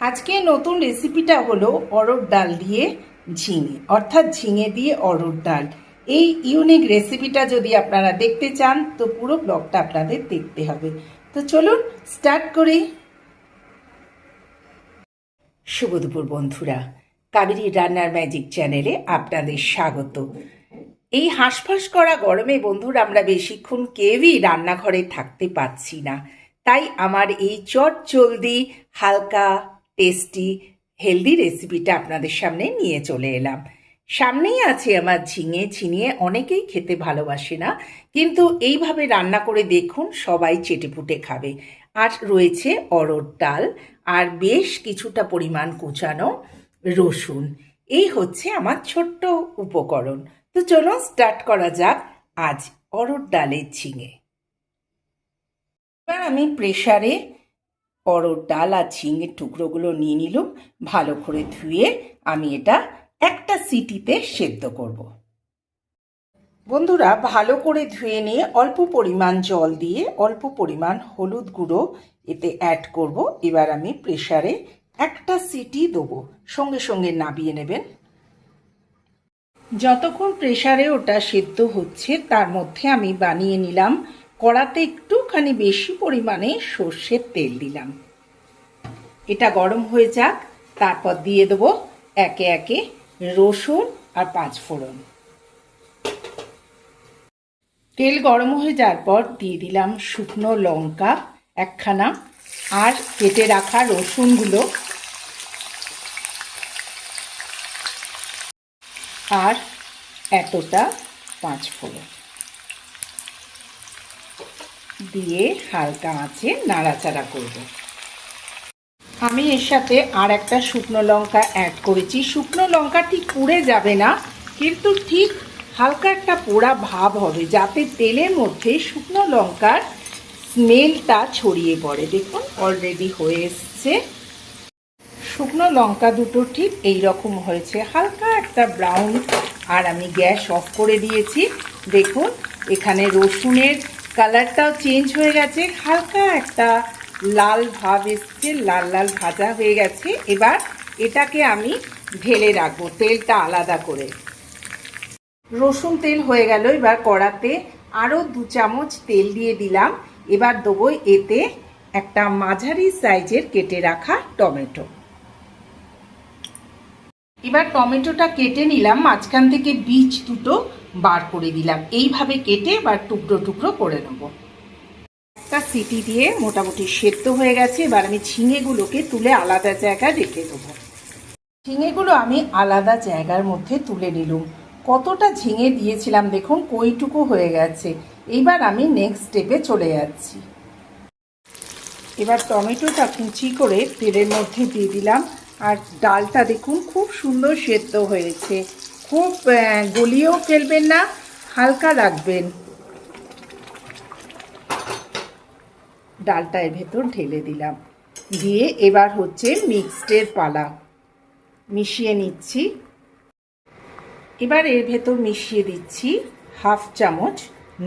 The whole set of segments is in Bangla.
আজকে নতুন রেসিপিটা হলো অরহর ডাল দিয়ে ঝিঙে, অর্থাৎ ঝিঙে দিয়ে অরহর ডাল। এই ইউনিক রেসিপিটা যদি আপনারা দেখতে চান তো পুরো ব্লগটা আপনাদের দেখতে হবে। তো চলুন স্টার্ট করি। শুভ দুপুর বন্ধুরা, কাবেরী রান্নার ম্যাজিক চ্যানেলে আপনাদের স্বাগত। এই হাঁসফাঁস করা গরমে বন্ধুরা আমরা বেশিক্ষণ কেউই রান্নাঘরে থাকতে পারছি না, তাই আমার এই চটজলদি হালকা টেস্টি হেলদি রেসিপিটা আপনাদের সামনে নিয়ে চলে এলাম। সামনেই আছে আমার ঝিঙে অনেকেই খেতে ভালোবাসে না, কিন্তু এইভাবে রান্না করে দেখুন, সবাই চেটেপুটে খাবে। আর রয়েছে অরহর ডাল আর বেশ কিছুটা পরিমাণ কুচানো রসুন। এই হচ্ছে আমার ছোট্ট উপকরণ। তো চলুন স্টার্ট করা যাক আজ অরহর ডালের ঝিঙে। এবার আমি প্রেসারে অরহর ডাল আর ঝিঙের টুকরোগুলো নিয়ে নিলাম। ভালো করে ধুয়ে আমি এটা একটা সিটিতে সেদ্ধ করব। বন্ধুরা, ভালো করে ধুয়ে নিয়ে অল্প পরিমাণ জল দিয়ে অল্প পরিমাণ হলুদ গুঁড়ো এতে অ্যাড করব। এবার আমি প্রেসারে একটা সিটি দেবো, সঙ্গে সঙ্গে নামিয়ে নেবেন। যতক্ষণ প্রেসারে ওটা সেদ্ধ হচ্ছে তার মধ্যে আমি বানিয়ে নিলাম, কড়াতে একটুখানি বেশি পরিমাণে সর্ষের তেল দিলাম। এটা গরম হয়ে যাক, তারপর দিয়ে দেবো একে একে রসুন আর পাঁচফোড়ন। তেল গরম হয়ে যাওয়ার পর দিয়ে দিলাম শুকনো লঙ্কা একখানা আর কেটে রাখা রসুনগুলো আর এতটা পাঁচফোড়ন দিয়ে হালকা আঁচে নাড়াচাড়া করব। আমি এর সাথে আর একটা শুকনো লঙ্কা অ্যাড করেছি। শুকনো লঙ্কা ঠিক পুড়ে যাবে না, কিন্তু ঠিক হালকা একটা পোড়া ভাব হবে, যাতে তেলের মধ্যে শুকনো লঙ্কার স্মেলটা ছড়িয়ে পড়ে। দেখুন অলরেডি হয়ে এসছে। শুকনো লঙ্কা দুটো ঠিক এই রকম হয়েছে, হালকা একটা ব্রাউন। আর আমি গ্যাস অফ করে দিয়েছি। দেখুন এখানে রসুনের কালারটাও চেঞ্জ হয়ে গেছে, হালকা একটা লাল ভাব এসছে, লাল লাল ভাজা হয়ে গেছে। এবার এটাকে আমি ঢেলে রাখবো তেলটা আলাদা করে। রসুন তেল হয়ে গেল, এবার কড়াতে আরও 2 চামচ তেল দিয়ে দিলাম। এবার দেবো এতে একটা মাঝারি সাইজের কেটে রাখা টমেটো। এবার টমেটোটা কেটে নিলাম, মাঝখান থেকে বীজ দুটো বার করে দিলাম। এইভাবে কেটে এবার টুকরো টুকরো করে নেবো। একটা সিটি দিয়ে মোটামুটি সেদ্ধ হয়ে গেছে। এবার আমি ঝিঙেগুলোকে তুলে আলাদা জায়গায় রেখে দেবো। ঝিঙেগুলো আমি আলাদা জায়গার মধ্যে তুলে নিলাম। কতটা ঝিঙে দিয়েছিলাম দেখুন, কইটুকু হয়ে গেছে। এইবার আমি নেক্সট স্টেপে চলে যাচ্ছি। এবার টমেটোটা কুচি করে তেলের মধ্যে দিয়ে দিলাম। আর ডালটা দেখুন খুব সুন্দর সেদ্ধ হয়েছে, খুব গলিয়েও ফেলবেন না, হালকা রাখবেন। ডালটা এর ভেতর ঢেলে দিলাম, দিয়ে এবার হচ্ছে মিক্সডের পালা। মিশিয়ে নিচ্ছি। এবার এর ভেতর মিশিয়ে দিচ্ছি হাফ চামচ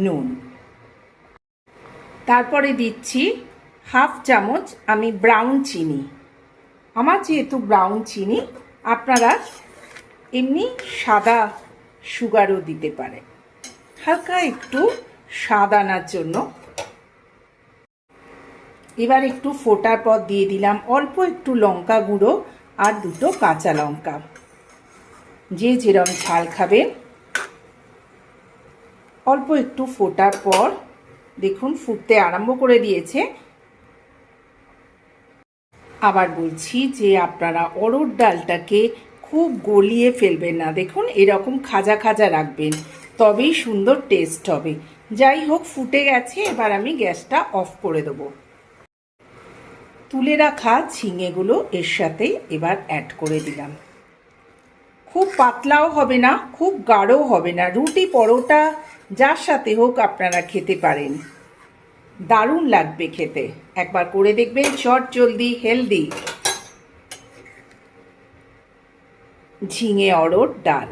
নুন, তারপরে দিচ্ছি হাফ চামচ আমি ব্রাউন চিনি। আমার যেহেতু ব্রাউন চিনি, আপনারা এমনি সাদা সুগারও দিতে পারেন, হালকা একটু স্বাদ আনার জন্য। এবার একটু ফোটার পর দিয়ে দিলাম অল্প একটু লঙ্কা গুঁড়ো আর 2 কাঁচা লঙ্কা। যে যেরকম ঝাল খাবেন। অল্প একটু ফোটার পর দেখুন ফুটতে আরম্ভ করে দিয়েছে। আবার বলছি যে আপনারা অরহর ডালটাকে খুব গলিয়ে ফেলবেন না, দেখুন এরকম খাজা খাজা রাখবেন, তবেই সুন্দর টেস্ট হবে। যাই হোক, ফুটে গেছে, এবার আমি গ্যাসটা অফ করে দেবো। তুলে রাখা ঝিঙেগুলো এর সাথে এবার অ্যাড করে দিলাম। খুব পাতলাও হবে না, খুব গাঢ়ও হবে না, রুটি পরোটা যার সাথে হোক আপনারা খেতে পারেন, দারুণ লাগবে খেতে। একবার করে দেখবেন, চটজলদি হেলদি ঝিঙে অরহর ডাল।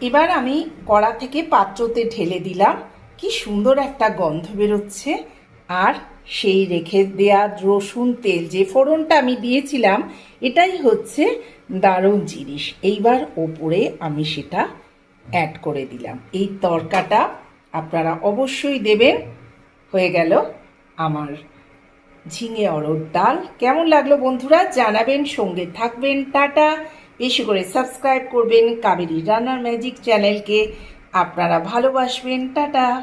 এবার আমি কড়া থেকে পাত্রতে ঢেলে দিলাম। কি সুন্দর একটা গন্ধ বেরোচ্ছে, আর সেই রেখে দেওয়া রসুন তেল, যে ফোড়নটা আমি দিয়েছিলাম, এটাই হচ্ছে দারুণ জিনিস। এইবার ওপরে আমি সেটা অ্যাড করে দিলাম। এই তড়কাটা আপনারা অবশ্যই দেবেন। হয়ে গেল আমার ঝিঙে অরহর ডাল। কেমন লাগলো বন্ধুরা জানাবেন, সঙ্গে থাকবেন। টাটা। বেশি করে সাবস্ক্রাইব করবেন কাবেরী রান্নার ম্যাজিক চ্যানেলকে, আপনারা ভালোবাসবেন। টাটা।